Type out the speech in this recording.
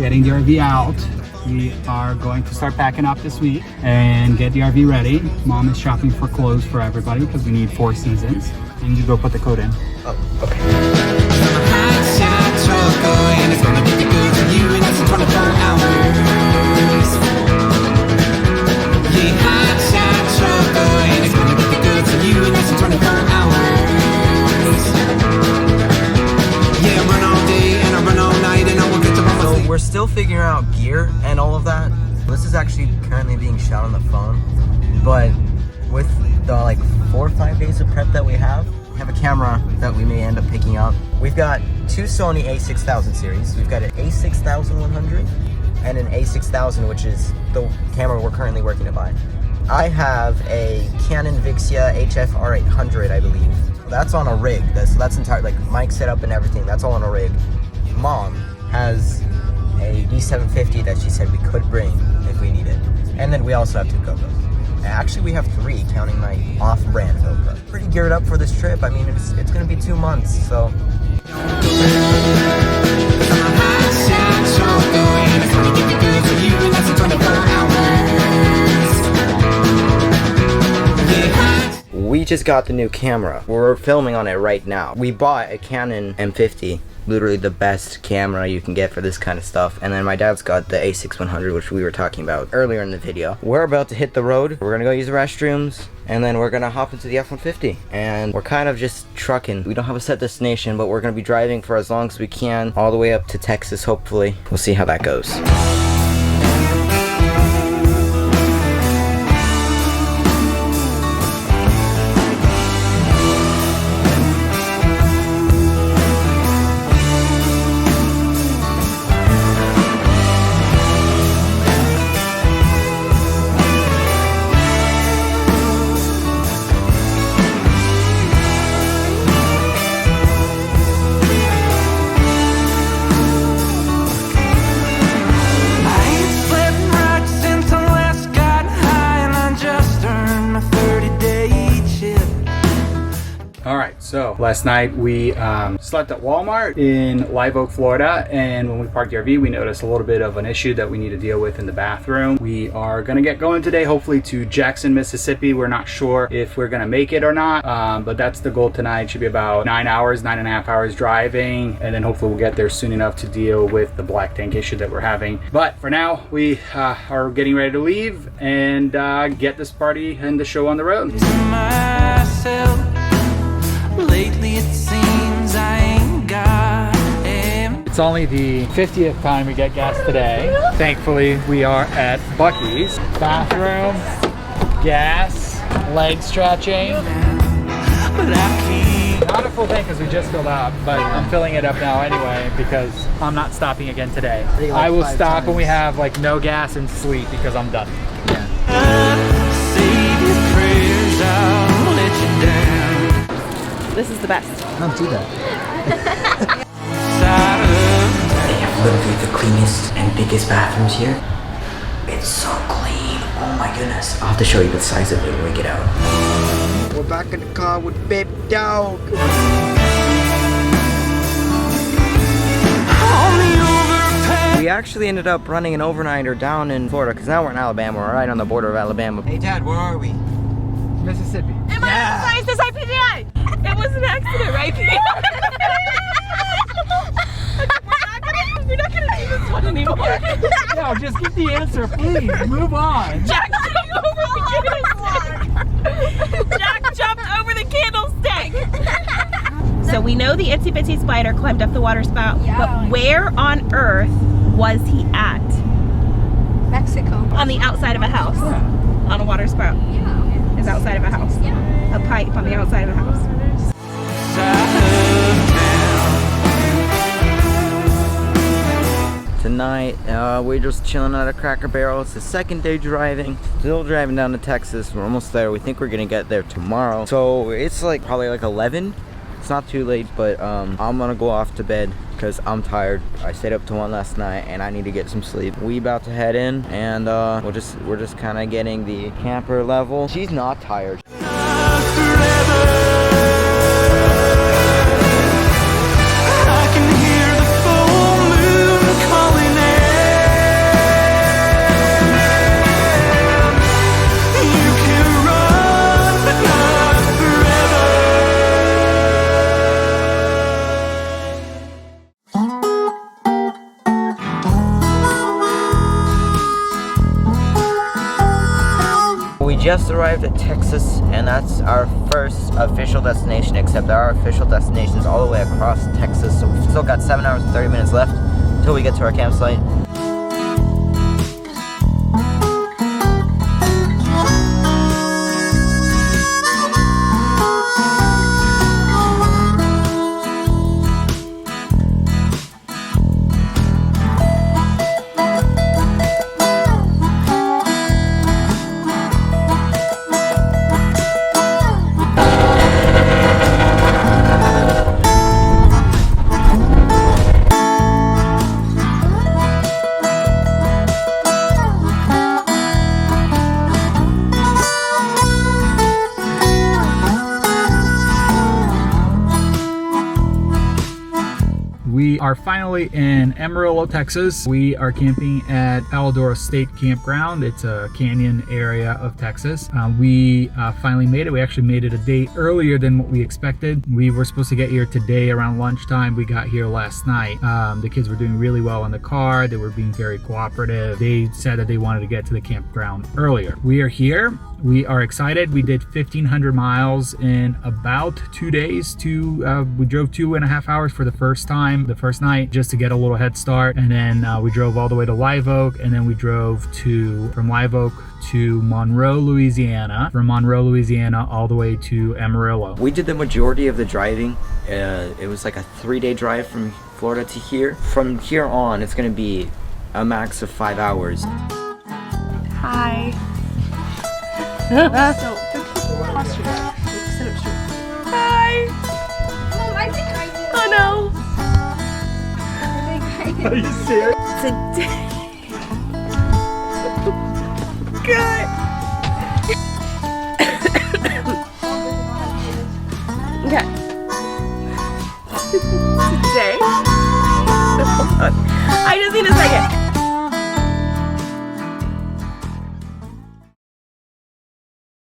getting the RV out. We are going to start packing up this week and get the RV ready. Mom is shopping for clothes for everybody because we need 4 seasons. And you go put the code in. Oh, okay. And it's gonna get the goods for you in less than 24 hours. Yeah, hot shot trucker, and it's gonna get the goods for you in less than 24 hours. Yeah, I run all day and I run all night and I will get to my So we're still figuring out gear and all of that. This is actually currently being shot on the phone, but with the like 4 or 5 days of prep that we have a camera that we may end up picking up. We've got 2 Sony a6000 series. We've got an a6100 and an a6000, which is the camera we're currently working to buy. I have a Canon Vixia HF R800, I believe. That's on a rig. So that's entire, like mic setup and everything. That's all on a rig. Mom has a D750 that she said we could bring if we need it. And then we also have 2 GoPros. Actually, we have 3, counting my off-brand GoPro. Pretty geared up for this trip. I mean, it's gonna be 2 months, so. We just got the new camera. We're filming on it right now. We bought a Canon M50. Literally the best camera you can get for this kind of stuff. And then my dad's got the a6100, which we were talking about earlier in the video. We're about to hit the road. We're gonna go use the restrooms, and then we're gonna hop into the F-150. And we're kind of just trucking. We don't have a set destination, but we're gonna be driving for as long as we can, all the way up to Texas, hopefully. We'll see how that goes. So last night we slept at Walmart in Live Oak, Florida, and when we parked the RV we noticed a little bit of an issue that we need to deal with in the bathroom. We are gonna get going today, hopefully to Jackson, Mississippi. We're not sure if we're gonna make it or not, but that's the goal tonight. It should be about 9.5 hours driving, and then hopefully we'll get there soon enough to deal with the black tank issue that we're having. But for now, we are getting ready to leave and get this party and the show on the road. Lately it seems I ain't got him. It's only the 50th time we get gas today. Thankfully, we are at Buc-ee's. Bathroom, gas, leg stretching. Not a full tank because we just filled up, but I'm filling it up now anyway because I'm not stopping again today. I will stop when we have like no gas and sleep because I'm done. Yeah. Save your prayers, I'll let you down. This is the best. Don't do that. They have literally the cleanest and biggest bathrooms here. It's so clean. Oh my goodness. I'll have to show you the size of it when we get out. We're back in the car with Baby Dog. We actually ended up running an overnighter down in Florida because now we're in Alabama. We're right on the border of Alabama. Hey Dad, where are we? Mississippi. Am I surprised this IPDI? It was an accident, right? We're not gonna do this one anymore. No, just get the answer, please. Move on. Jack jumped over the candlestick. Jack jumped over the candlestick. So we know the itsy bitsy spider climbed up the water spout, but where on earth was he at? Mexico. On the outside of a house. On a water spout. Is outside of a house. A pipe on the outside of the house. Tonight, we're just chilling at a Cracker Barrel. It's the 2nd day driving. Still driving down to Texas. We're almost there. We think we're gonna get there tomorrow. So it's like probably like 11. It's not too late, but I'm gonna go off to bed because I'm tired. I stayed up till 1 last night and I need to get some sleep. We about to head in, and we're just kind of getting the camper level. She's not tired. I can hear the full moon calling out. arrived at Texas, and that's our first official destination, except our official destination is all the way across Texas, so we've still got 7 hours and 30 minutes left until we get to our campsite. We are finally in Amarillo, Texas. We are camping at Paladora State Campground. It's a canyon area of Texas. We finally made it. We actually made it a day earlier than what we expected. We were supposed to get here today around lunchtime. We got here last night. The kids were doing really well in the car. They were being very cooperative. They said that they wanted to get to the campground earlier. We are here. We are excited. We did 1,500 miles in about 2 days. We drove 2.5 hours for the first time, the first night, just to get a little head start. And then we drove all the way to Live Oak, and then we drove from Live Oak to Monroe, Louisiana. From Monroe, Louisiana, all the way to Amarillo. We did the majority of the driving. It was like a 3-day drive from Florida to here. From here on, it's gonna be a max of 5 hours. Hi. So, posture. Sit up straight. Hi. Mom, I think I did. Oh no. I think I did. Are you serious? Today. Good.